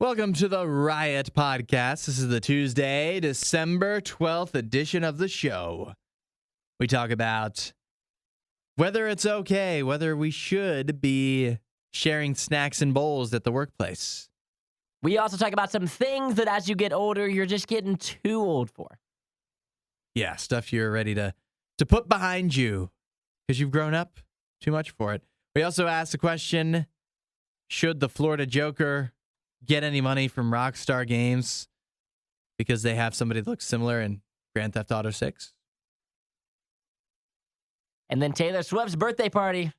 Welcome to the Riot Podcast. This is the Tuesday, December 12th edition of the show. We talk about whether it's okay, whether we should be sharing snacks and bowls at the workplace. We also talk about some things that as you get older, you're just getting too old for. Yeah, stuff you're ready to put behind you because you've grown up too much for it. We also asked the question, should the Florida Joker get any money from Rockstar Games because they have somebody that looks similar in Grand Theft Auto 6? And then Taylor Swift's birthday party.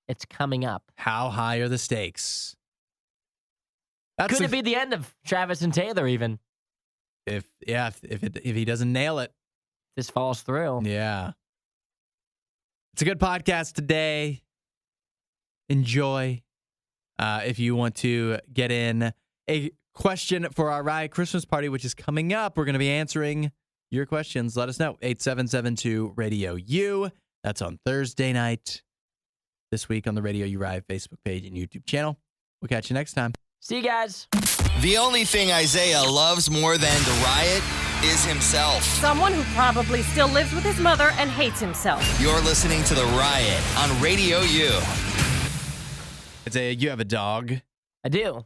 It's coming up. How high are the stakes? Could it be the end of Travis and Taylor even? If he doesn't nail it. This falls through. Yeah. It's a good podcast today. Enjoy. If you want to get in a question for our Riot Christmas party, which is coming up, we're going to be answering your questions. Let us know. 8772 RadioU. That's on Thursday night this week on the RadioU Riot Facebook page and YouTube channel. We'll catch you next time. See you guys. The only thing Isaiah loves more than the Riot is himself. Someone who probably still lives with his mother and hates himself. You're listening to The Riot on RadioU. Isaiah, you have a dog. I do.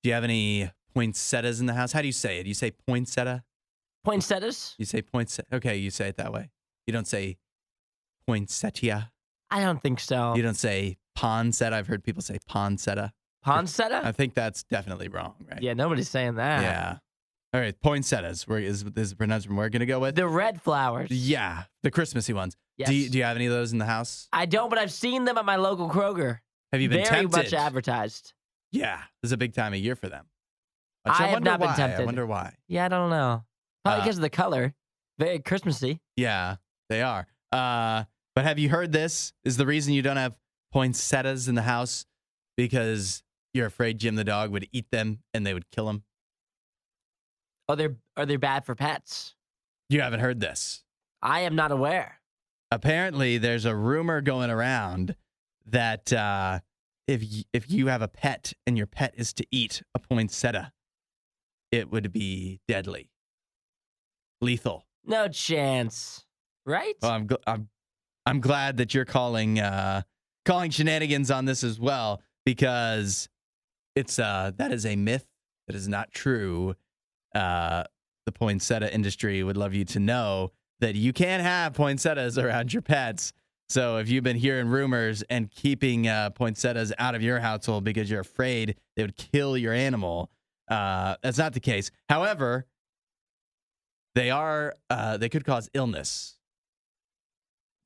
Do you have any poinsettias in the house? How do you say it? Do you say poinsettia? Poinsettias? You say poinsettia. Okay, you say it that way. You don't say poinsettia. I don't think so. You don't say poinsettia. I've heard people say poinsettia. Poinsettia? I think that's definitely wrong, right? Yeah, nobody's saying that. Yeah. All right, poinsettias. Is the pronunciation we're going to go with? The red flowers. Yeah, the Christmassy ones. Yes. Do you have any of those in the house? I don't, but I've seen them at my local Kroger. Have you been Very tempted? much advertised. Yeah, this is a big time of year for them. I have not been why. tempted. I wonder why. Yeah, I don't know. Probably because of the color. Very Christmassy. Yeah, they are. But have you heard this? Is the reason you don't have poinsettias in the house because you're afraid Jim the dog would eat them and they would kill him? Oh, are they bad for pets? You haven't heard this. I am not aware. Apparently, there's a rumor going around that if you have a pet and your pet is to eat a poinsettia, it would be deadly, lethal. No chance, right? Well, I'm glad that you're calling shenanigans on this as well, because it's that is a myth that is not true. The poinsettia industry would love you to know that you can't have poinsettias around your pets. So if you've been hearing rumors and keeping poinsettias out of your household because you're afraid they would kill your animal, that's not the case. However, they could cause illness.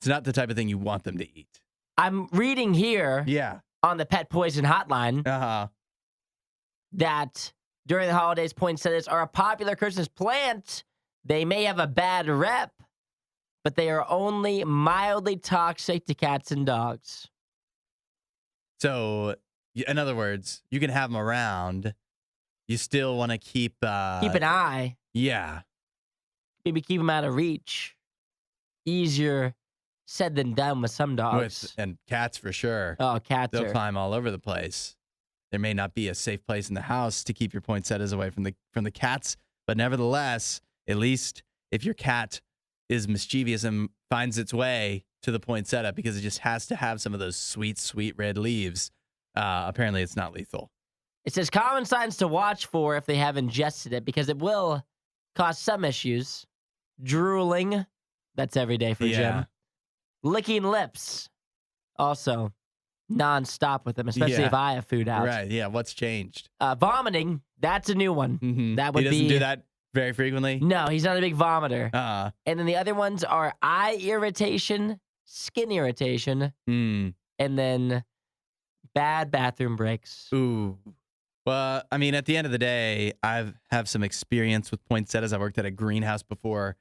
It's not the type of thing you want them to eat. I'm reading here on the Pet Poison Hotline that during the holidays, poinsettias are a popular Christmas plant. They may have a bad rep, but they are only mildly toxic to cats and dogs. So, in other words, you can have them around. You still want to keep an eye. Yeah. Maybe keep them out of reach. Easier said than done with some dogs. And cats for sure. Oh, cats They'll climb all over the place. There may not be a safe place in the house to keep your poinsettias away from the cats, but nevertheless, at least if your cat is mischievous and finds its way to the poinsettia because it just has to have some of those sweet, sweet red leaves, apparently it's not lethal. It says common signs to watch for if they have ingested it because it will cause some issues. Drooling, that's every day for Jim. Licking lips, also nonstop with them, especially if I have food out. Right, yeah, what's changed? Vomiting, that's a new one. Mm-hmm. That would he doesn't do that very frequently? No, he's not a big vomiter. And then the other ones are eye irritation, skin irritation, and then bad bathroom breaks. Ooh. Well, I mean, at the end of the day, I have some experience with poinsettias. I worked at a greenhouse before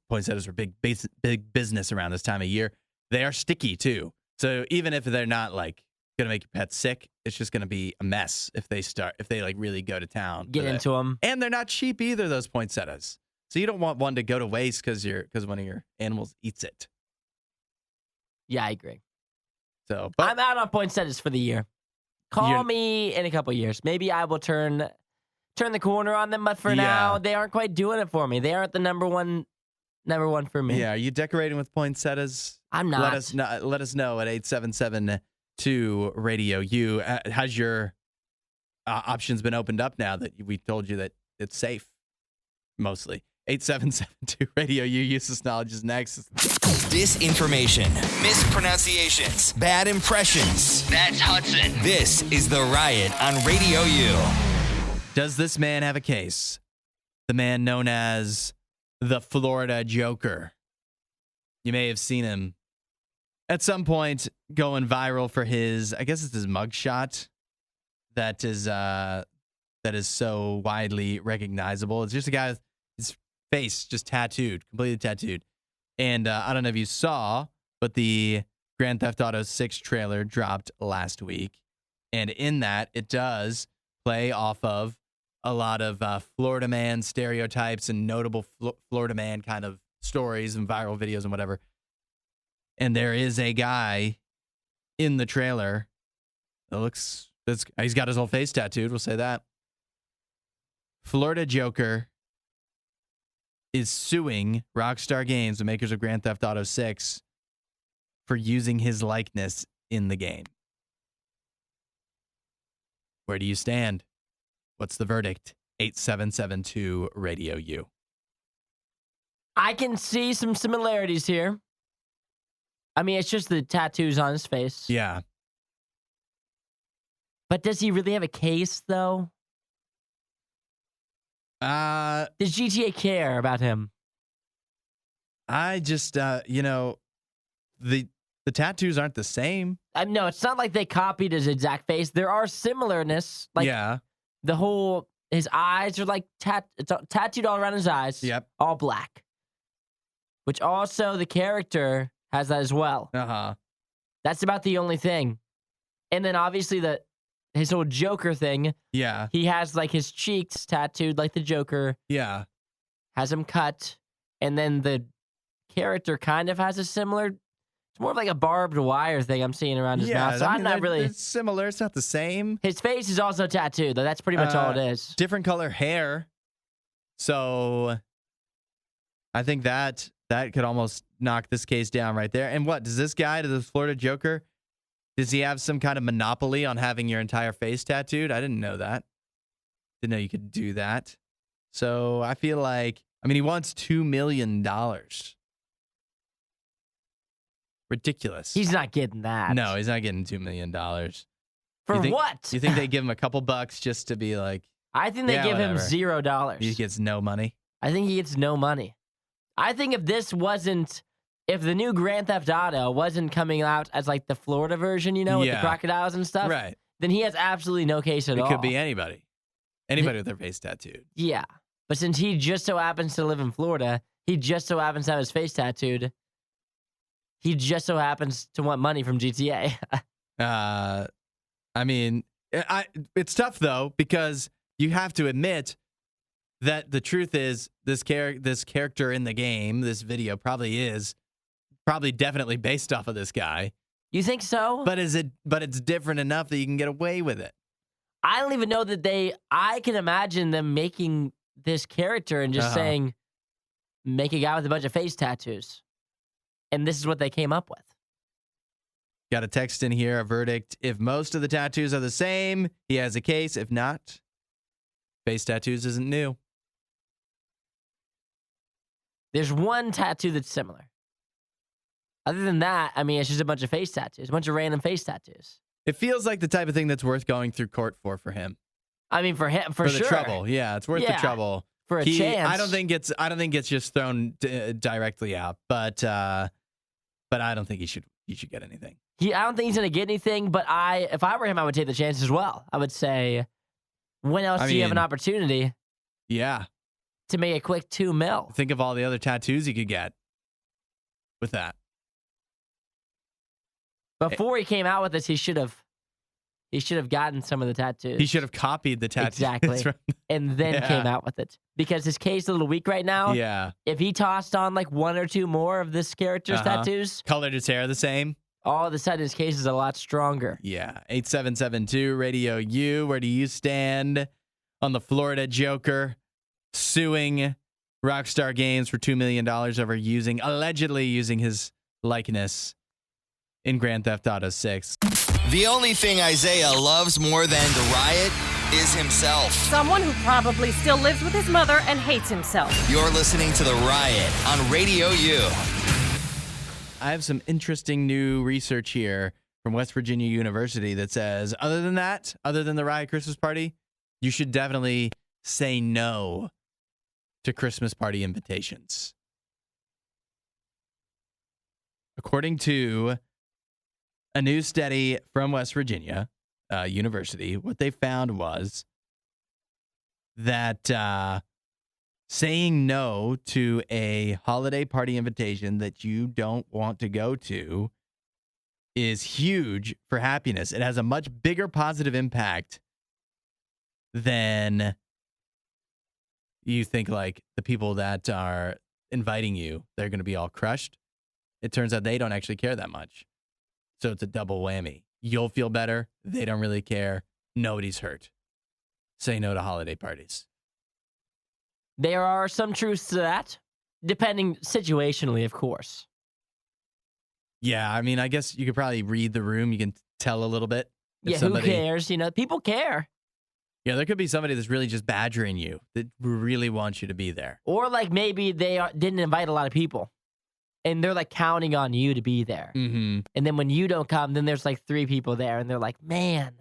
poinsettias are big business around this time of year. They are sticky too. So even if they're not like going to make your pet sick, it's just going to be a mess if they like really go to town. Get into them. And they're not cheap either, those poinsettias. So you don't want one to go to waste because one of your animals eats it. Yeah, I agree. So I'm out on poinsettias for the year. Call me in a couple years. Maybe I will turn the corner on them, but for now, they aren't quite doing it for me. They aren't the number one for me. Yeah, are you decorating with poinsettias? I'm not. Let us know at 877-2-RADIO-U. Has your options been opened up now that we told you that it's safe? Mostly. 877-2-RADIO-U. Useless knowledge is next. Disinformation, mispronunciations, bad impressions. That's Hudson. This is The Riot on Radio U. Does this man have a case? The man known as the Florida Joker. You may have seen him at some point going viral for his, I guess it's his mugshot that is so widely recognizable. It's just a guy with his face just tattooed, completely tattooed. And I don't know if you saw, but the Grand Theft Auto 6 trailer dropped last week. And in that, it does play off of a lot of Florida man stereotypes and notable Florida man kind of stories and viral videos and whatever. And there is a guy in the trailer that he's got his whole face tattooed. We'll say that. Florida Joker is suing Rockstar Games, the makers of Grand Theft Auto 6, for using his likeness in the game. Where do you stand? What's the verdict? 877-2-RADIO-U. I can see some similarities here. I mean, it's just the tattoos on his face. Yeah. But does he really have a case, though? Does GTA care about him? I just, the tattoos aren't the same. No, it's not like they copied his exact face. There are similarness. Like, yeah. His eyes are like tattooed all around his eyes. Yep. All black. Which also the character has that as well. Uh-huh. That's about the only thing. And then obviously his whole Joker thing. Yeah. He has like his cheeks tattooed like the Joker. Yeah. Has him cut. And then the character kind of has a similar, it's more of like a barbed wire thing I'm seeing around his mouth. So I'm not really. It's similar. It's not the same. His face is also tattooed, though. That's pretty much all it is. Different color hair. So I think that could almost knock this case down right there. And what, does this Florida Joker, does he have some kind of monopoly on having your entire face tattooed? I didn't know that. Didn't know you could do that. So I feel like, he wants $2 million. Ridiculous. He's not getting that. No, he's not getting $2 million. For what? You think they give him a couple bucks just to be like? I think they give him $0. He gets no money. I think he gets no money. I think if the new Grand Theft Auto wasn't coming out as like the Florida version, with the crocodiles and stuff, right? Then he has absolutely no case at all. It could be anybody with their face tattooed. Yeah, but since he just so happens to live in Florida, he just so happens to have his face tattooed. He just so happens to want money from GTA. It's tough though, because you have to admit that the truth is this character in the game, this video probably definitely based off of this guy. You think so? But it's different enough that you can get away with it. I don't even know that I can imagine them making this character and just saying, make a guy with a bunch of face tattoos. And this is what they came up with. Got a text in here, a verdict. If most of the tattoos are the same, he has a case. If not, face tattoos isn't new. There's one tattoo that's similar. Other than that, it's just a bunch of face tattoos, a bunch of random face tattoos. It feels like the type of thing that's worth going through court for him. For him, for sure. The trouble, yeah, it's worth the trouble. For a chance. I don't think it's just thrown directly out, but I don't think he should get anything. I don't think he's gonna get anything. But if I were him, I would take the chance as well. I would say, when else do you have an opportunity? Yeah. To make a quick $2 million. Think of all the other tattoos you could get with that. Before he came out with this, he should have gotten some of the tattoos. He should have copied the tattoos. Exactly. And then came out with it. Because his case is a little weak right now. Yeah. If he tossed on like one or two more of this character's tattoos. Colored his hair the same. all of a sudden his case is a lot stronger. Yeah. 8772 Radio U. Where do you stand on the Florida Joker suing Rockstar Games for $2 million over allegedly using his likeness in Grand Theft Auto 6? The only thing Isaiah loves more than the riot is himself. Someone who probably still lives with his mother and hates himself. You're listening to The Riot on Radio U. I have some interesting new research here from West Virginia University that says, other than the riot Christmas party, you should definitely say no to Christmas party invitations. According to a new study from West Virginia University, what they found was that saying no to a holiday party invitation that you don't want to go to is huge for happiness. It has a much bigger positive impact than you think. Like the people that are inviting you, they're going to be all crushed. It turns out they don't actually care that much. So it's a double whammy. You'll feel better. They don't really care. Nobody's hurt. Say no to holiday parties. There are some truths to that, depending situationally, of course. Yeah, I mean, I guess you could probably read the room. You can tell a little bit. Yeah, who cares? People care. Yeah, there could be somebody that's really just badgering you that really wants you to be there. Or like maybe they didn't invite a lot of people. And they're like counting on you to be there. Mm-hmm. And then when you don't come, then there's like 3 people there. And they're like, man,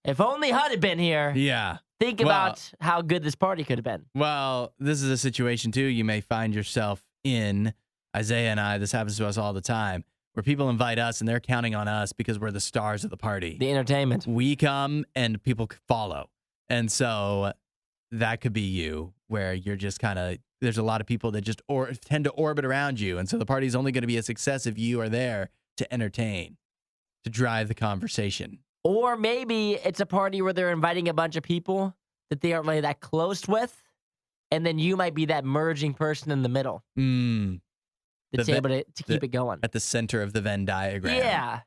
if only HUD had been here. Yeah. Think about how good this party could have been. Well, this is a situation, too, you may find yourself in. Isaiah and I, this happens to us all the time, where people invite us and they're counting on us because we're the stars of the party. The entertainment. We come and people follow. And so that could be you, where you're just kind of, there's a lot of people that just tend to orbit around you. And so the party's only going to be a success if you are there to entertain, to drive the conversation. Or maybe it's a party where they're inviting a bunch of people that they aren't really that close with, and then you might be that merging person in the middle. That's able to keep it going. At the center of the Venn diagram. Yeah.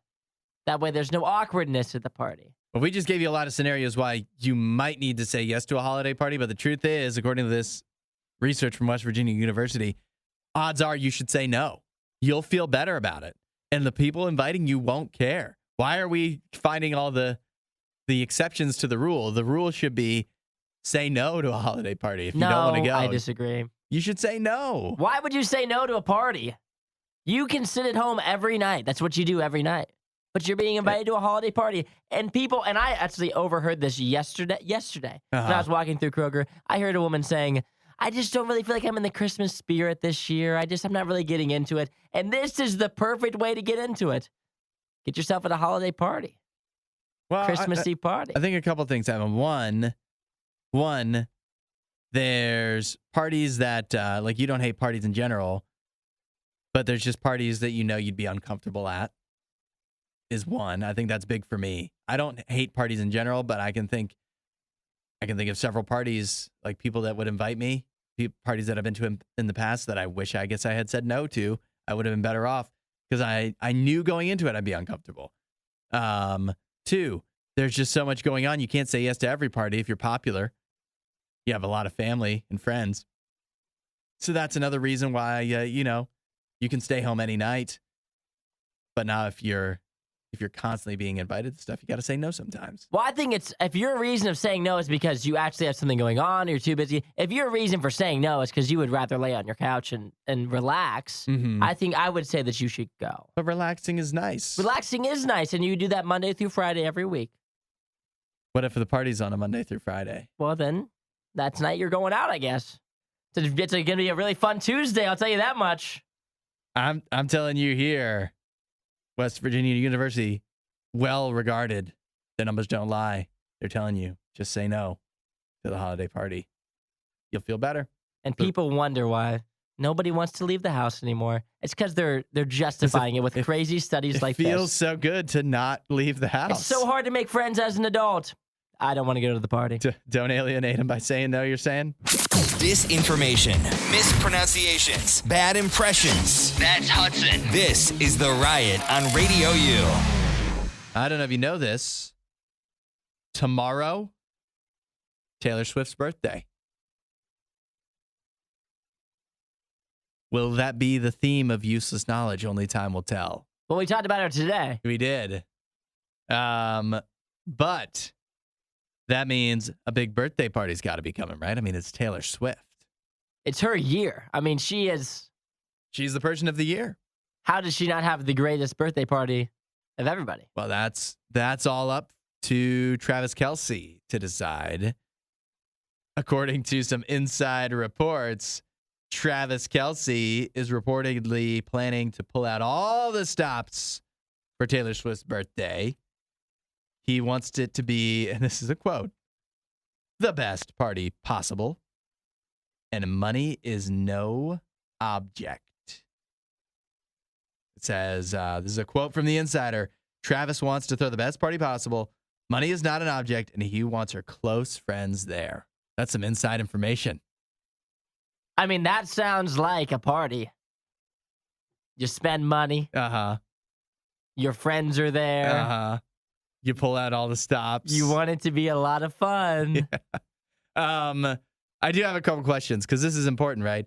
That way there's no awkwardness at the party. Well, we just gave you a lot of scenarios why you might need to say yes to a holiday party, but the truth is, according to this research from West Virginia University, odds are you should say no. You'll feel better about it, and the people inviting you won't care. Why are we finding all the exceptions to the rule? The rule should be say no to a holiday party if you don't want to go. I disagree. You should say no. Why would you say no to a party? You can sit at home every night. That's what you do every night. But you're being invited to a holiday party. And people, and I actually overheard this yesterday. When I was walking through Kroger, I heard a woman saying, I just don't really feel like I'm in the Christmas spirit this year. I'm not really getting into it. And this is the perfect way to get into it. Get yourself at a holiday party. Well, Christmas Eve party. I think a couple things happen. One, there's parties that, like you don't hate parties in general, but there's just parties that you know you'd be uncomfortable at is one. I think that's big for me. I don't hate parties in general, but I can think of several parties, like people that would invite me, parties that I've been to in the past that I wish I had said no to. I would have been better off because I knew going into it I'd be uncomfortable. 2, there's just so much going on. You can't say yes to every party if you're popular. You have a lot of family and friends. So that's another reason why, you can stay home any night. But now if you're constantly being invited to stuff, you got to say no sometimes. Well, I think if your reason of saying no is because you actually have something going on or you're too busy, if your reason for saying no is because you would rather lay on your couch and relax, I think I would say that you should go. But relaxing is nice. Relaxing is nice, and you do that Monday through Friday every week. What if the party's on a Monday through Friday? Well, then that night you're going out, I guess. It's going to be a really fun Tuesday, I'll tell you that much. I'm telling you here, West Virginia University, well regarded. The numbers don't lie. They're telling you, just say no to the holiday party. You'll feel better. And people wonder why nobody wants to leave the house anymore. It's because they're justifying it with crazy studies like this. It feels so good to not leave the house. It's so hard to make friends as an adult. I don't want to go to the party. Don't alienate him by saying no, you're saying? Disinformation, mispronunciations, bad impressions. That's Hudson. This is The Riot on RadioU. I don't know if you know this. Tomorrow, Taylor Swift's birthday. Will that be the theme of useless knowledge? Only time will tell. Well, we talked about her today. We did. But that means a big birthday party's got to be coming, right? I mean, it's Taylor Swift. It's her year. I mean, she's the person of the year. How does she not have the greatest birthday party of everybody? Well, that's all up to Travis Kelce to decide. According to some inside reports, Travis Kelce is reportedly planning to pull out all the stops for Taylor Swift's birthday. He wants it to be, and this is a quote, the best party possible. And money is no object. It says, this is a quote from the insider. Travis wants to throw the best party possible. Money is not an object, and he wants her close friends there. That's some inside information. I mean, that sounds like a party. You spend money. Uh-huh. Your friends are there. Uh-huh. You pull out all the stops. You want it to be a lot of fun. Yeah. I do have a couple questions because this is important, right?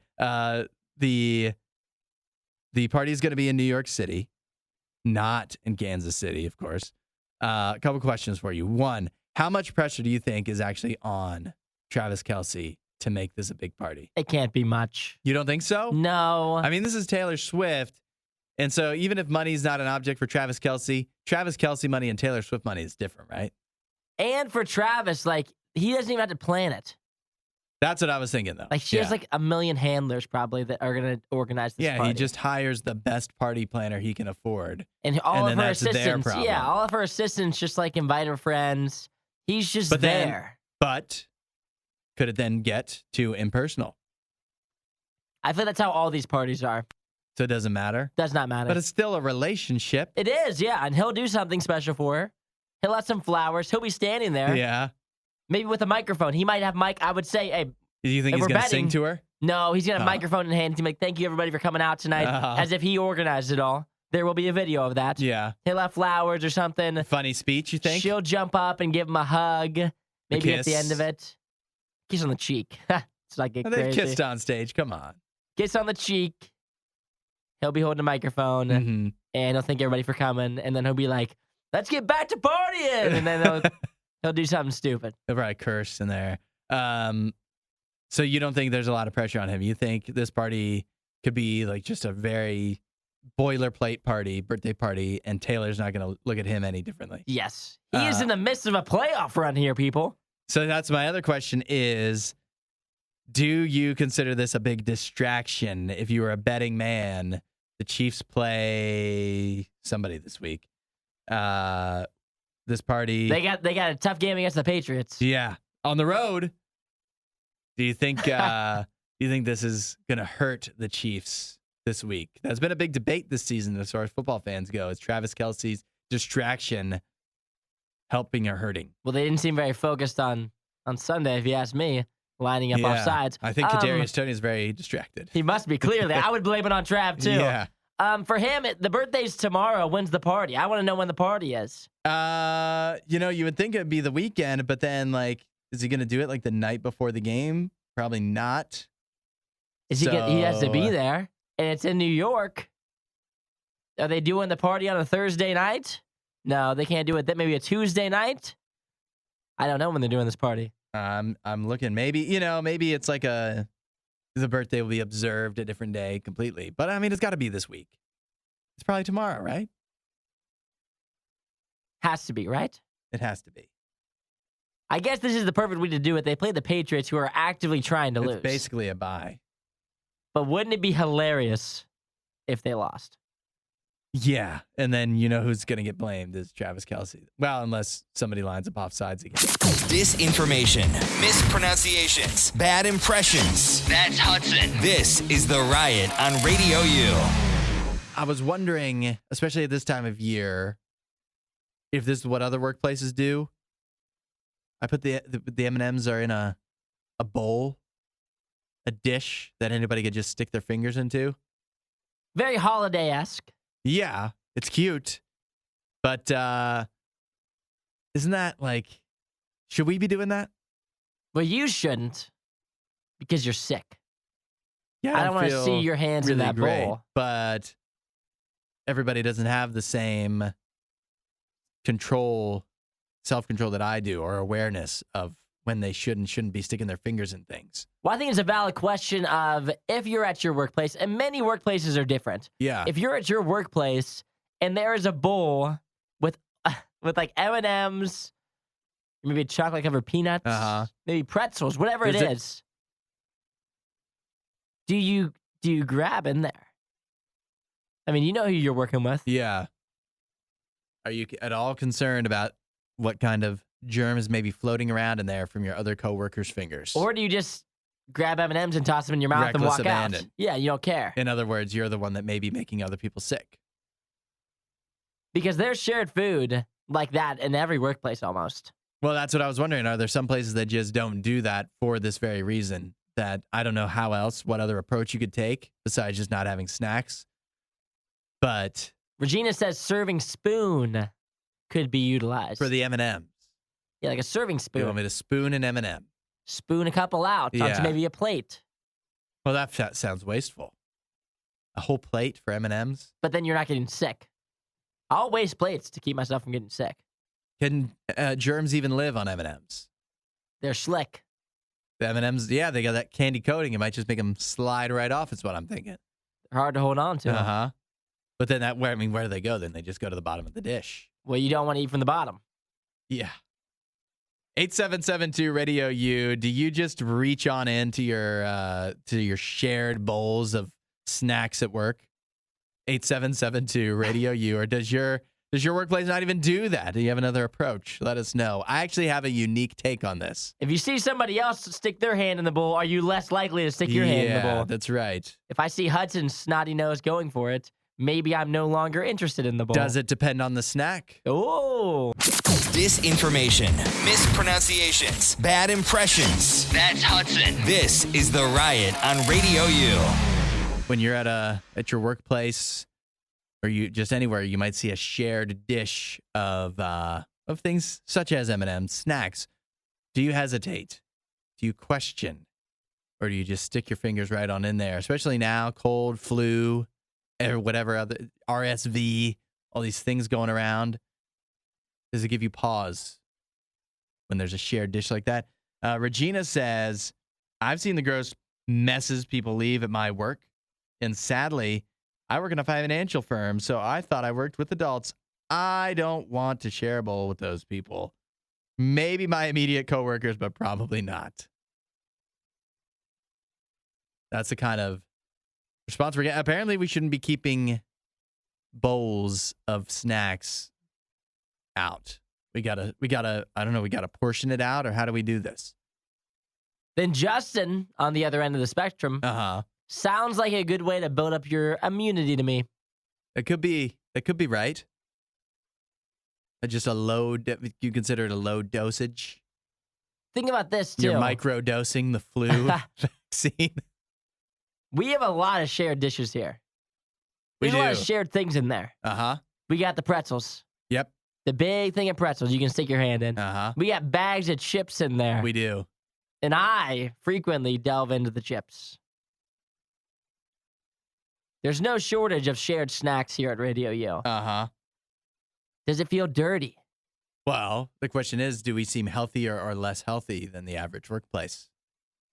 The party is going to be in New York City, not in Kansas City, of course. A couple questions for you. One, how much pressure do you think is actually on Travis Kelce to make this a big party? It can't be much. You don't think so? No. I mean, this is Taylor Swift. And so even if money is not an object for Travis Kelce money and Taylor Swift money is different, right? And for Travis, like, he doesn't even have to plan it. That's what I was thinking, though. Like, she has like a million handlers probably that are going to organize this party. Yeah, he just hires the best party planner he can afford. And all of her assistants, problem. yeah, all of her assistants just like invite her friends. He's just there. But could it then get too impersonal? I feel that's how all these parties are. So it doesn't matter? Does not matter. But it's still a relationship. It is, yeah. And he'll do something special for her. He'll have some flowers. He'll be standing there. Yeah. Maybe with a microphone. He might have mic. I would say, hey. Do you think he's going to sing to her? No, he's going to have a microphone in hand. He's going to be like, thank you, everybody, for coming out tonight. As if he organized it all. There will be a video of that. Yeah. He'll have flowers or something. Funny speech, you think? She'll jump up and give him a hug. Maybe at the end of it. Kiss on the cheek. It's like crazy. They've kissed on stage. Come on. Kiss on the cheek. He'll be holding a microphone. Mm-hmm. And he'll thank everybody for coming. And then he'll be like, let's get back to partying. And then he'll do something stupid. He'll probably curse in there. So you don't think there's a lot of pressure on him? You think this party could be like just a very boilerplate party, birthday party, and Taylor's not going to look at him any differently? Yes. He is in the midst of a playoff run here, people. So that's my other question is, do you consider this a big distraction? If you were a betting man, the Chiefs play somebody this week. This party. They got a tough game against the Patriots. Yeah. On the road. Do you think this is going to hurt the Chiefs this week? That's been a big debate this season as far as football fans go. Is Travis Kelce's distraction helping or hurting? Well, they didn't seem very focused on Sunday, if you ask me, lining up off sides. I think Kadarius Toney is very distracted. He must be, clearly. I would blame it on Trav, too. Yeah. For him, the birthday's tomorrow. When's the party? I want to know when the party is. You would think it'd be the weekend, but then, like, is he going to do it like the night before the game? Probably not. He has to be there, and it's in New York. Are they doing the party on a Thursday night? No, they can't do it. Maybe a Tuesday night? I don't know when they're doing this party. I'm looking. Maybe it's like the birthday will be observed a different day completely. But, I mean, it's got to be this week. It's probably tomorrow, right? Has to be, right? It has to be. I guess this is the perfect way to do it. They play the Patriots, who are actively trying to lose. It's basically a bye. But wouldn't it be hilarious if they lost? Yeah, and then you know who's going to get blamed is Travis Kelce. Well, unless somebody lines up off sides again. Disinformation, mispronunciations, bad impressions. That's Hudson. This is The Riot on RadioU. I was wondering, especially at this time of year, if this is what other workplaces do. I put the M&Ms are in a bowl, a dish that anybody could just stick their fingers into. Very holiday-esque. Yeah, it's cute. But isn't that like, should we be doing that? Well, you shouldn't because you're sick. Yeah, I don't want to see your hands really in that great, bowl. But everybody doesn't have the same self-control that I do, or awareness of when they should and shouldn't be sticking their fingers in things. Well, I think it's a valid question of if you're at your workplace, and many workplaces are different. Yeah. If you're at your workplace and there is a bowl with like M&Ms, maybe chocolate-covered peanuts, maybe pretzels, whatever it is, do you grab in there? I mean, you know who you're working with. Yeah. Are you at all concerned about what kind of germs may be floating around in there from your other coworkers' fingers? Or do you just grab M&Ms and toss them in your mouth and walk out? Yeah, you don't care. In other words, you're the one that may be making other people sick. Because there's shared food like that in every workplace almost. Well, that's what I was wondering. Are there some places that just don't do that for this very reason? That I don't know what other approach you could take besides just not having snacks. But Regina says serving spoon could be utilized. For the M&Ms. Yeah, like a serving spoon. You want me to spoon an M&M? Spoon a couple out onto maybe a plate. Well, that sounds wasteful. A whole plate for M&Ms? But then you're not getting sick. I'll waste plates to keep myself from getting sick. Can germs even live on M&Ms? They're slick. The M&Ms, yeah, they got that candy coating. It might just make them slide right off, is what I'm thinking. They're hard to hold on to. Uh-huh. But then where do they go? Then they just go to the bottom of the dish. Well, you don't want to eat from the bottom. Yeah. 8772 Radio U. Do you just reach on into your shared bowls of snacks at work? 8772 Radio U. Or does your workplace not even do that? Do you have another approach? Let us know. I actually have a unique take on this. If you see somebody else stick their hand in the bowl, are you less likely to stick your hand in the bowl? Yeah, that's right. If I see Hudson's snotty nose going for it, maybe I'm no longer interested in the bowl. Does it depend on the snack? Oh. Disinformation, mispronunciations, bad impressions. That's Hudson. This is The Riot on Radio U. When you're at your workplace, or you just anywhere, you might see a shared dish of things such as M&Ms, snacks. Do you hesitate? Do you question? Or do you just stick your fingers right on in there? Especially now, cold, flu, or whatever other, RSV, all these things going around. Does it give you pause when there's a shared dish like that? Regina says, I've seen the gross messes people leave at my work. And sadly, I work in a financial firm, so I thought I worked with adults. I don't want to share a bowl with those people. Maybe my immediate coworkers, but probably not. That's the kind of response we're getting. Apparently, we shouldn't be keeping bowls of snacks out. We gotta, I don't know, we gotta portion it out, or how do we do this? Then Justin, on the other end of the spectrum, sounds like a good way to build up your immunity to me. It could be right. Just you consider it a low dosage? Think about this, too. You're micro-dosing the flu vaccine. We have a lot of shared dishes here. We There's do. a lot of shared things in there. We got the pretzels. Yep. The big thing of pretzels you can stick your hand in. We got bags of chips in there. We do. And I frequently delve into the chips. There's no shortage of shared snacks here at Radio U. Does it feel dirty? Well, the question is, do we seem healthier or less healthy than the average workplace?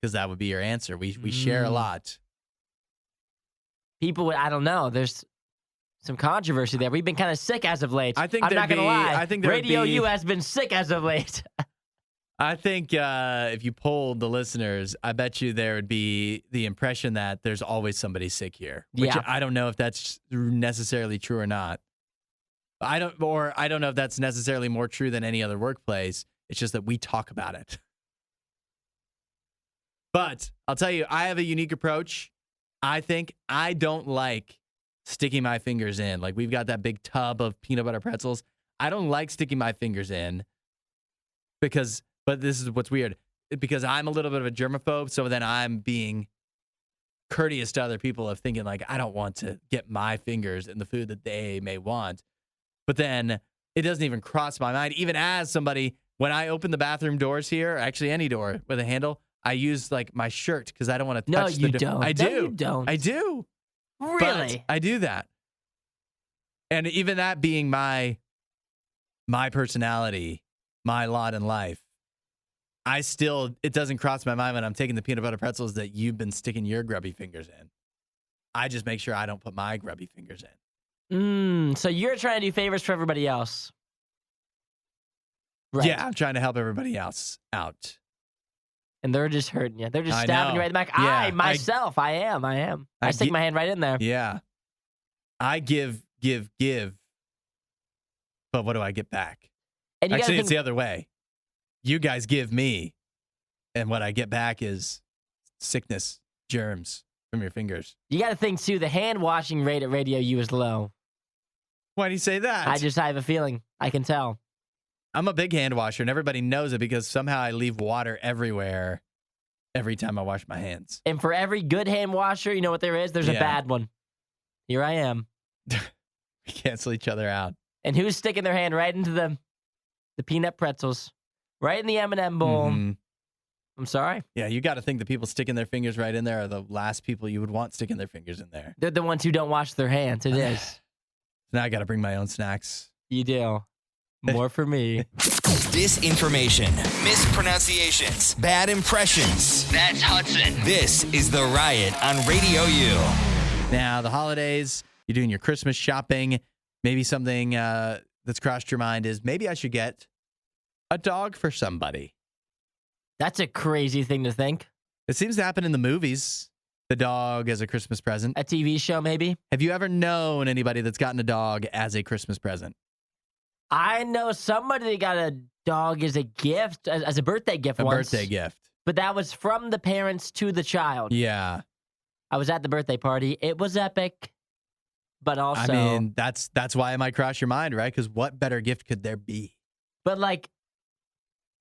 Because that would be your answer. We share a lot. People would, I don't know. There's some controversy there. We've been kind of sick as of late. I'm not going to lie. I think Radio U has been sick as of late. I think if you polled the listeners, I bet you there would be the impression that there's always somebody sick here. Which I don't know if that's necessarily true or not. I don't know if that's necessarily more true than any other workplace. It's just that we talk about it. But I'll tell you, I have a unique approach. I think I don't like sticking my fingers in. Like, we've got that big tub of peanut butter pretzels. I don't like sticking my fingers in because But this is what's weird. Because I'm a little bit of a germaphobe, so then I'm being courteous to other people of thinking like, I don't want to get my fingers in the food that they may want. But then it doesn't even cross my mind. Even as somebody, when I open the bathroom doors here, actually any door with a handle, I use like my shirt because I don't want to touch the door. No, you don't. I do. No, you don't. I do. Really? But I do that. And even that being my personality, my lot in life, it doesn't cross my mind when I'm taking the peanut butter pretzels that you've been sticking your grubby fingers in. I just make sure I don't put my grubby fingers in. So you're trying to do favors for everybody else. Right. Yeah, I'm trying to help everybody else out. And they're just hurting you. They're just stabbing you right in the back. Yeah, I am. I stick my hand right in there. Yeah. I give. But what do I get back? And actually, it's the other way. You guys give me, and what I get back is sickness, germs from your fingers. You got to think, too, the hand washing rate at RadioU is low. Why do you say that? I have a feeling. I can tell. I'm a big hand washer, and everybody knows it because somehow I leave water everywhere every time I wash my hands. And for every good hand washer, you know what there is? There's a bad one. Here I am. We cancel each other out. And who's sticking their hand right into the peanut pretzels? Right in the M&M bowl. Mm-hmm. I'm sorry. Yeah, you got to think the people sticking their fingers right in there are the last people you would want sticking their fingers in there. They're the ones who don't wash their hands. It is. Now I got to bring my own snacks. You do. More for me. Disinformation, mispronunciations, bad impressions. That's Hudson. This is The Riot on RadioU. Now, the holidays, you're doing your Christmas shopping. Maybe something that's crossed your mind is maybe I should get a dog for somebody. That's a crazy thing to think. It seems to happen in the movies. The dog as a Christmas present. A TV show, maybe? Have you ever known anybody that's gotten a dog as a Christmas present? I know somebody that got a dog as a gift, as a birthday gift once. A birthday gift. But that was from the parents to the child. Yeah. I was at the birthday party. It was epic. But also... I mean, that's why it might cross your mind, right? Because what better gift could there be? But, like,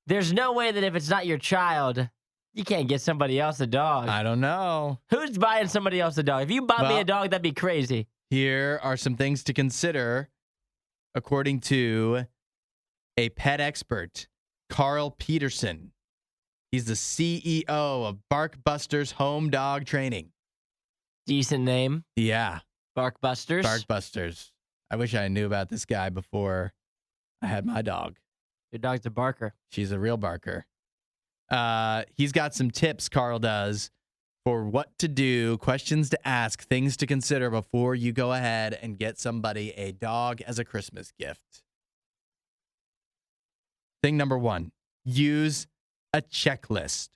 there's no way that if it's not your child, you can't get somebody else a dog. I don't know. Who's buying somebody else a dog? If you bought me a dog, that'd be crazy. Here are some things to consider, according to a pet expert, Carl Peterson. He's the CEO of Barkbusters Home Dog Training. Decent name. Yeah. Barkbusters. Barkbusters. I wish I knew about this guy before I had my dog. Your dog's a barker. She's a real barker. He's got some tips, Carl does, for what to do, questions to ask, things to consider before you go ahead and get somebody a dog as a Christmas gift. Thing number 1, use a checklist.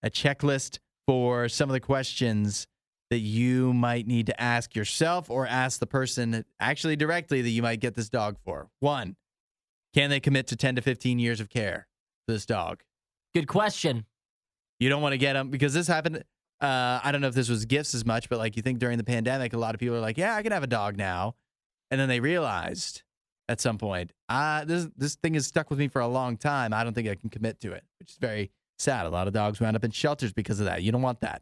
A checklist for some of the questions that you might need to ask yourself or ask the person actually directly that you might get this dog for. 1, can they commit to 10 to 15 years of care for this dog? Good question. You don't want to get them because this happened. I don't know if this was gifts as much, but like you think during the pandemic, a lot of people are like, yeah, I can have a dog now. And then they realized at some point, this thing has stuck with me for a long time. I don't think I can commit to it, which is very sad. A lot of dogs wound up in shelters because of that. You don't want that.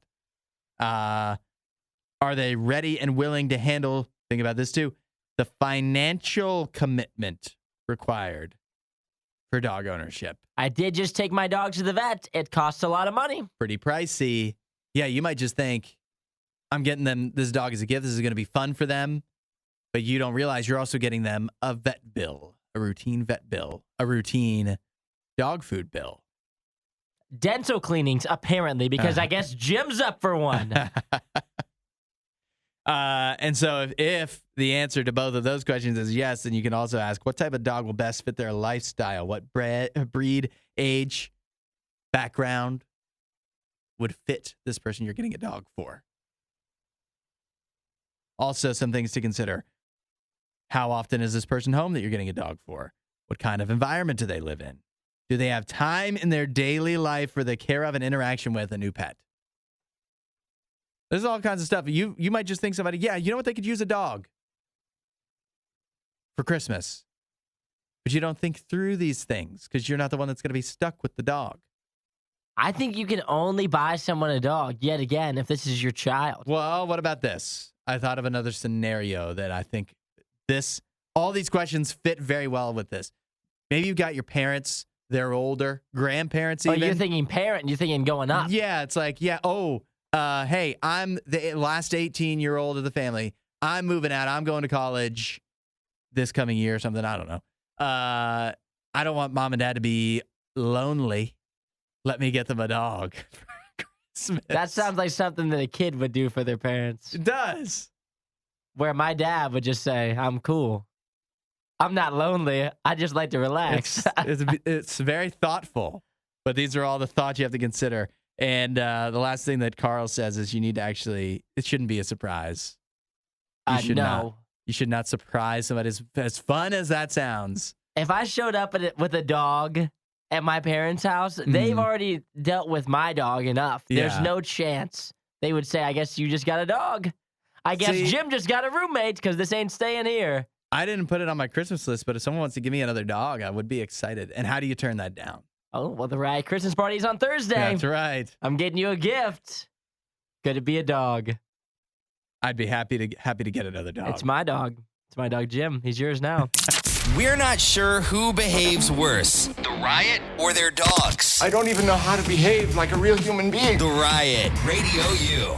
Are they ready and willing to handle, think about this too, the financial commitment required for dog ownership? I did just take my dog to the vet. It costs a lot of money. Pretty pricey. Yeah, you might just think, I'm getting them this dog as a gift. This is going to be fun for them. But you don't realize you're also getting them a vet bill, a routine vet bill, a routine dog food bill. Dental cleanings, apparently, because I guess Jim's up for one. And so if the answer to both of those questions is yes, then you can also ask what type of dog will best fit their lifestyle, what breed, age, background would fit this person you're getting a dog for. Also, some things to consider. How often is this person home that you're getting a dog for? What kind of environment do they live in? Do they have time in their daily life for the care of and interaction with a new pet? There's all kinds of stuff. You might just think somebody, yeah, you know what? They could use a dog for Christmas. But you don't think through these things because you're not the one that's going to be stuck with the dog. I think you can only buy someone a dog, yet again, if this is your child. Well, what about this? I thought of another scenario that I think all these questions fit very well with this. Maybe you've got your parents, they're older, grandparents even. Oh, you're thinking parent, you're thinking going up. Yeah, it's like, hey, I'm the last 18-year-old of the family. I'm moving out. I'm going to college this coming year or something. I don't know. I don't want mom and dad to be lonely. Let me get them a dog for Christmas. That sounds like something that a kid would do for their parents. It does. Where my dad would just say, I'm cool. I'm not lonely. I just like to relax. It's very thoughtful, but these are all the thoughts you have to consider. And the last thing that Carl says is you need to it shouldn't be a surprise. You should not surprise somebody as fun as that sounds. If I showed up with a dog at my parents' house, they've already dealt with my dog enough. Yeah. There's no chance they would say, I guess you just got a dog. I guess Jim just got a roommate because this ain't staying here. I didn't put it on my Christmas list, but if someone wants to give me another dog, I would be excited. And how do you turn that down? Oh, well, the Riot Christmas party's on Thursday. That's right. I'm getting you a gift. Could it be a dog? I'd be happy to get another dog. It's my dog. It's my dog, Jim. He's yours now. We're not sure who behaves worse, the Riot or their dogs. I don't even know how to behave like a real human being. The Riot, Radio U.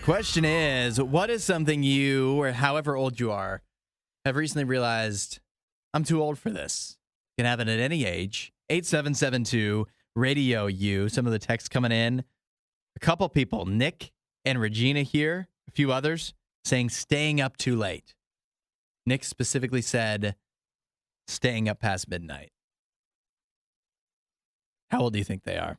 Question is, what is something you, or however old you are, have recently realized, I'm too old for this? You can have it at any age. 8772 Radio U. Some of the texts coming in. A couple people, Nick and Regina here, a few others, saying staying up too late. Nick specifically said staying up past midnight. How old do you think they are?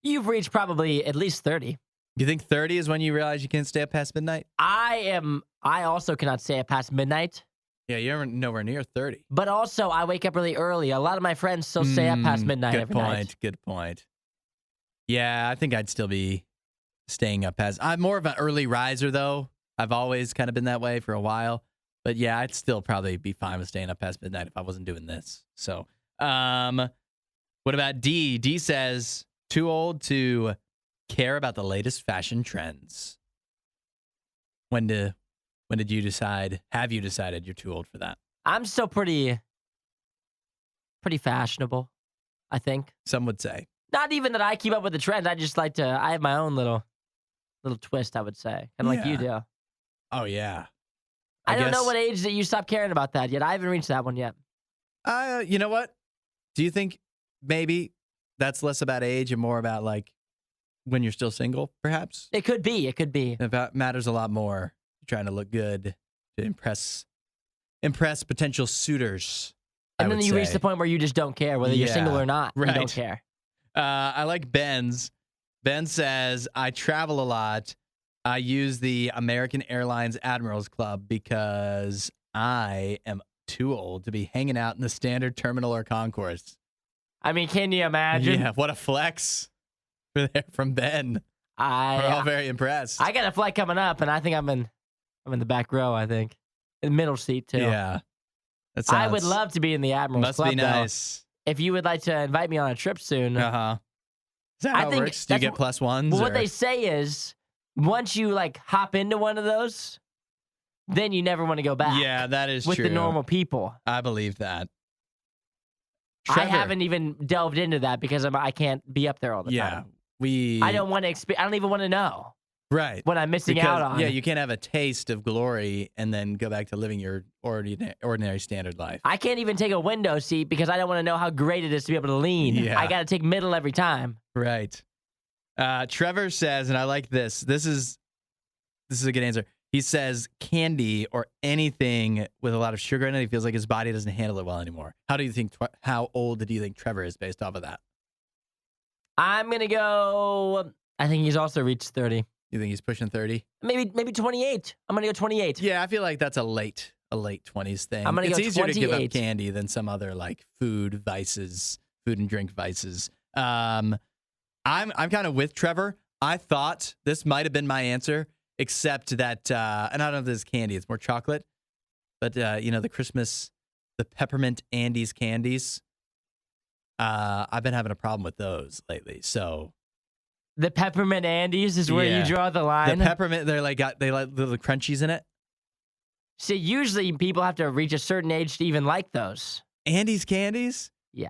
You've reached probably at least 30. You think 30 is when you realize you can't stay up past midnight? I also cannot stay up past midnight. Yeah, you're nowhere near 30. But also, I wake up really early. A lot of my friends still stay up past midnight every night. Good point. Yeah, I think I'd still be staying up past. I'm more of an early riser, though. I've always kind of been that way for a while. But yeah, I'd still probably be fine with staying up past midnight if I wasn't doing this. So, what about D? D says, too old to care about the latest fashion trends. When did you decide? Have you decided you're too old for that? I'm still pretty fashionable, I think. Some would say. Not even that I keep up with the trend. I just like to. I have my own little twist, I would say, kind of like you do. Oh yeah. I don't know what age that you stopped caring about that yet. I haven't reached that one yet. You know what? Do you think maybe that's less about age and more about like when you're still single, perhaps? It could be. It could be. It matters a lot more. You're trying to look good to impress potential suitors. And then you reach the point where you just don't care whether you're single or not. Right. You don't care. I like Ben's. Ben says, I travel a lot. I use the American Airlines Admirals Club because I am too old to be hanging out in the standard terminal or concourse. I mean, can you imagine? Yeah, what a flex from Ben. We're all very impressed. I got a flight coming up, and I think I'm in the back row, I think. In the middle seat, too. Yeah. I would love to be in the Admirals Club, must be nice. Though. If you would like to invite me on a trip soon. Uh-huh. Is that how it works? Do you get plus ones? Well, what they say is, once you like hop into one of those, then you never want to go back. Yeah, that is true. With the normal people. I believe that. Trevor. I haven't even delved into that because I can't be up there all the time. Yeah, I don't want to I don't even want to know. Right. What I'm missing out on. Yeah, you can't have a taste of glory and then go back to living your ordinary standard life. I can't even take a window seat because I don't want to know how great it is to be able to lean. Yeah. I got to take middle every time. Right. Trevor says, and I like this. This is a good answer. He says candy or anything with a lot of sugar in it. He feels like his body doesn't handle it well anymore. How old do you think Trevor is based off of that? I'm going to go, I think he's also reached 30. You think he's pushing 30? Maybe 28. I'm going to go 28. Yeah, I feel like that's a late 20s thing. I'm going to go 28. It's easier to give up candy than some other like food and drink vices. I'm kind of with Trevor. I thought this might have been my answer, except that, and I don't know if this is candy, it's more chocolate. But, the Christmas the peppermint Andes candies. I've been having a problem with those lately. So the peppermint Andes is where you draw the line. The peppermint, they like little crunchies in it. See, usually people have to reach a certain age to even like those. Andes candies? Yeah.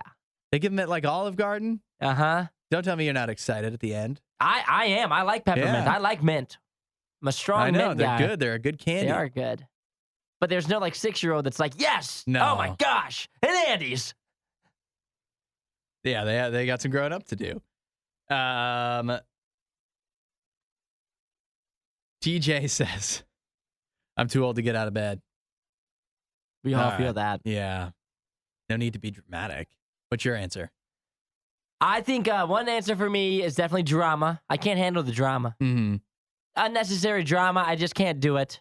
They give them at like Olive Garden? Uh-huh. Don't tell me you're not excited at the end. I am. I like peppermint. Yeah. I like mint. I'm a strong I know, mint they're guy. good. They're a good candy. They are good. But there's no like 6-year-old that's like, yes! No. Oh my gosh! An Andes! Yeah, they got some growing up to do. TJ says, I'm too old to get out of bed. We all feel that. Yeah. No need to be dramatic. What's your answer? I think one answer for me is definitely drama. I can't handle the drama. Mm-hmm. Unnecessary drama, I just can't do it.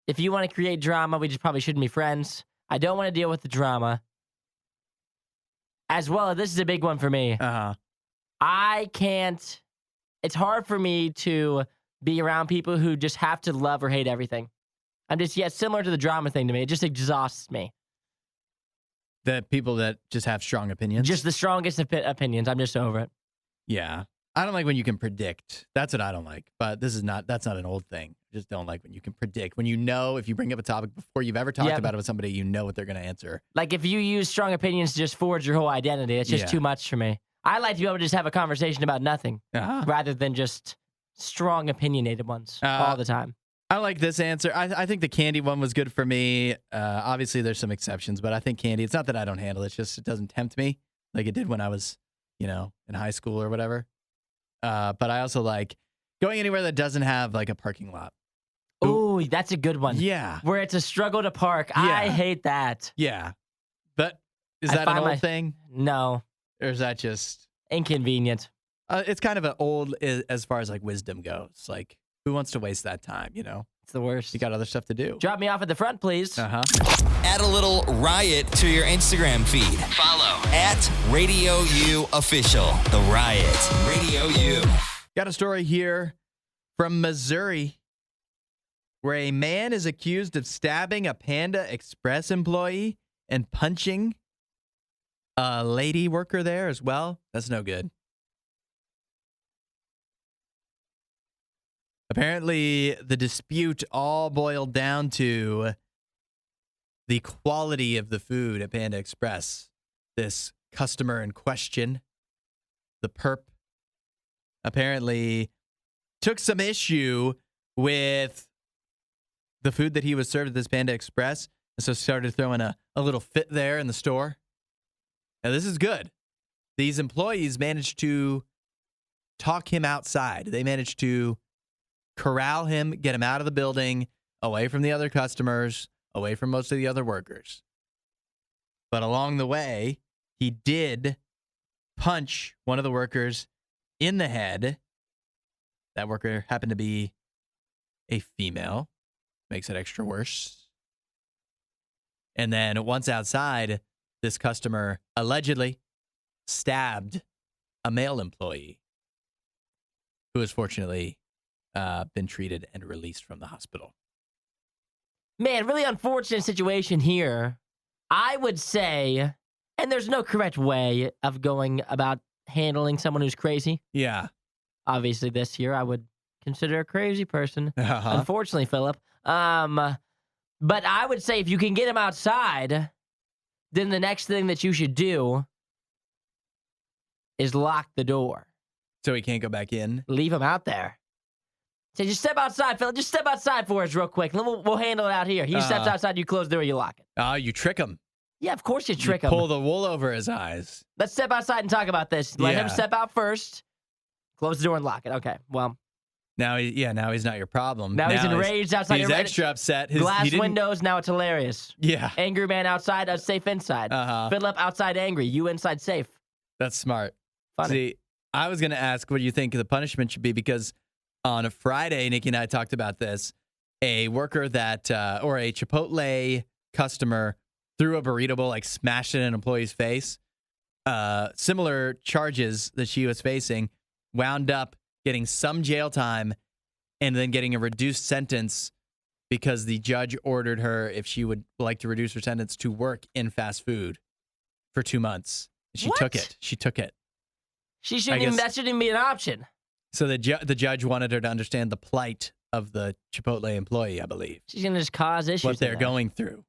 If you want to create drama, we just probably shouldn't be friends. I don't want to deal with the drama. As well, this is a big one for me. Uh-huh. I can't... It's hard for me to be around people who just have to love or hate everything. I'm just, similar to the drama thing to me. It just exhausts me. The people that just have strong opinions? Just the strongest opinions. I'm just over it. Yeah. I don't like when you can predict. That's what I don't like. But that's not an old thing. I just don't like when you can predict. When you know, if you bring up a topic before you've ever talked about it with somebody, you know what they're going to answer. Like if you use strong opinions to just forge your whole identity, it's just too much for me. I like to be able to just have a conversation about nothing rather than just strong opinionated ones all the time. I like this answer. I think the candy one was good for me. Obviously, there's some exceptions, but I think candy, it's not that I don't handle it. It's just it doesn't tempt me like it did when I was, in high school or whatever. But I also like going anywhere that doesn't have like a parking lot. Ooh, that's a good one. Yeah. Where it's a struggle to park. Yeah. I hate that. Yeah. But is that an old thing? No. Or is that just... inconvenient? It's kind of an old as far as like wisdom goes. Like, who wants to waste that time, It's the worst. You got other stuff to do. Drop me off at the front, please. Uh-huh. Add a little riot to your Instagram feed. Follow @RadioU Official. The Riot. Radio U. Got a story here from Missouri where a man is accused of stabbing a Panda Express employee and punching a lady worker there as well. That's no good. Apparently, the dispute all boiled down to the quality of the food at Panda Express. This customer in question, the perp, apparently took some issue with the food that he was served at this Panda Express, and so started throwing a little fit there in the store. Now, this is good. These employees managed to talk him outside. They managed to corral him, get him out of the building, away from the other customers, away from most of the other workers. But along the way, he did punch one of the workers in the head. That worker happened to be a female. Makes it extra worse. And then once outside, this customer allegedly stabbed a male employee who has fortunately been treated and released from the hospital. Man, really unfortunate situation here. I would say, and there's no correct way of going about handling someone who's crazy. Yeah. Obviously, this year I would consider a crazy person. Unfortunately, Philip. But I would say if you can get him outside, then the next thing that you should do is lock the door. So he can't go back in? Leave him out there. Say, just step outside, Philip. Just step outside for us real quick. Then we'll handle it out here. He steps outside, you close the door, you lock it. Oh, you trick him. Yeah, of course you trick him. Pull the wool over his eyes. Let's step outside and talk about this. Let him step out first. Close the door and lock it. Okay, well. Now he's not your problem. Now he's enraged outside. He's extra upset. Glass windows, now it's hilarious. Yeah. Angry man outside, safe inside. Philip outside angry, you inside safe. That's smart. Funny. See, I was going to ask what you think the punishment should be because on a Friday, Nikki and I talked about this. A worker that, or a Chipotle customer threw a burrito bowl, like smashed it in an employee's face. Similar charges that she was facing, wound up getting some jail time and then getting a reduced sentence because the judge ordered her, if she would like to reduce her sentence, to work in fast food for 2 months. She took it. She took it. That shouldn't even be an option. So the judge wanted her to understand the plight of the Chipotle employee, I believe. She's going to just cause issues. What they're going through.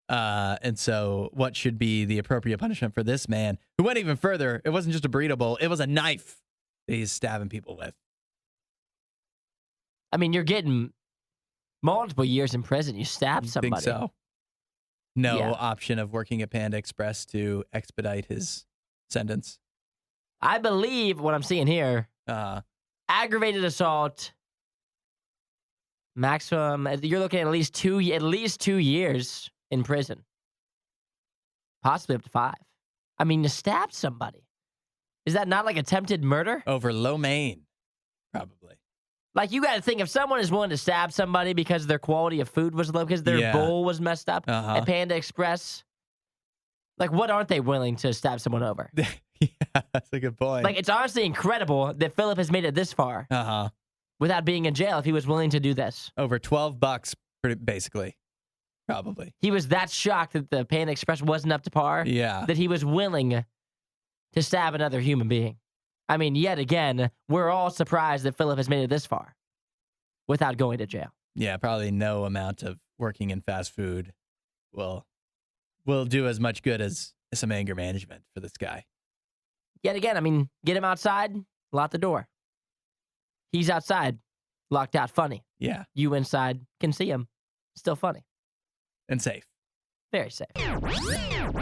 And so what should be the appropriate punishment for this man who went even further? It wasn't just a burrito bowl. It was a knife that he's stabbing people with. I mean, you're getting multiple years in prison. You stabbed somebody. Think so? No option of working at Panda Express to expedite his sentence. I believe what I'm seeing here, aggravated assault, maximum, you're looking at least 2 years in prison. Possibly up to 5. I mean, you stabbed somebody. Is that not like attempted murder? Over lo mein, probably. Like, you got to think, if someone is willing to stab somebody because their quality of food was low, because their bowl was messed up at Panda Express, like, what aren't they willing to stab someone over? Yeah, that's a good point. Like, it's honestly incredible that Philip has made it this far without being in jail if he was willing to do this. Over $12, basically. Probably. He was that shocked that the Panda Express wasn't up to par that he was willing to stab another human being. I mean, yet again, we're all surprised that Philip has made it this far without going to jail. Yeah, probably no amount of working in fast food will do as much good as some anger management for this guy. Yet again, I mean, get him outside, lock the door. He's outside, locked out, funny. Yeah. You inside, can see him, still funny. And safe. Very safe.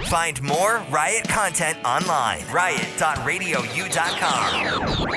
Find more Riot content online. Riot.radiou.com.